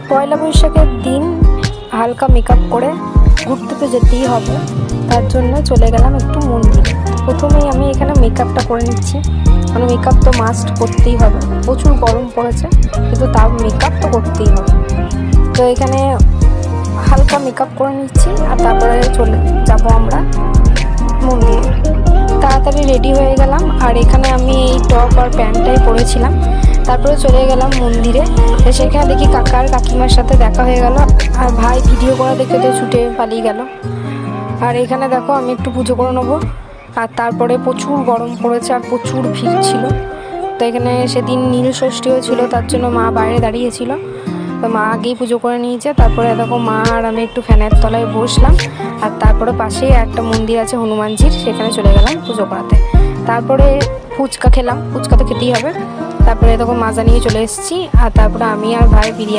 পয়লা বৈশাখের দিন হালকা মেকআপ করে ঘুরতে তো যেতেই হবে, তার জন্য চলে গেলাম একটু মন্দিরে। প্রথমেই আমি এখানে মেকআপটা করে নিচ্ছি, মানে মেকআপ তো মাস্ট করতেই হবে। প্রচুর গরম পড়েছে, কিন্তু তাও মেকআপ তো করতেই হবে। তো এখানে হালকা মেকআপ করে নিচ্ছি, আর তারপরে চলে যাব আমরা মন্দিরে। তাড়াতাড়ি রেডি হয়ে গেলাম, আর এখানে আমি এই টপ আর প্যান্টটাই পরেছিলাম। তারপরে চলে গেলাম মন্দিরে। সেখানে দেখি কাকা আর কাকিমার সাথে দেখা হয়ে গেল, আর ভাই ভিডিও করা দেখে তো ছুটে পালিয়ে গেল। আর এখানে দেখো আমি একটু পুজো করে নেবো। আর তারপরে প্রচুর গরম পড়েছে আর প্রচুর ভিড় ছিল। তো এখানে সেদিন নীল ষষ্ঠীও ছিল, তার জন্য মা বাইরে দাঁড়িয়েছিল। তো মা আগেই পুজো করে নিয়েছে। তারপরে দেখো মা আর আমি একটু ফ্যানের তলায় বসলাম, আর তারপরে পাশেই একটা মন্দির আছে হনুমানজির, সেখানে চলে গেলাম পুজো করাতে। তারপরে ফুচকা খেলাম, ফুচকা তো খেতেই হবে। তারপরে দেখো মাজা নিয়ে চলে এসেছি, আর তারপরে আমি আর ভাই বিরিয়ানি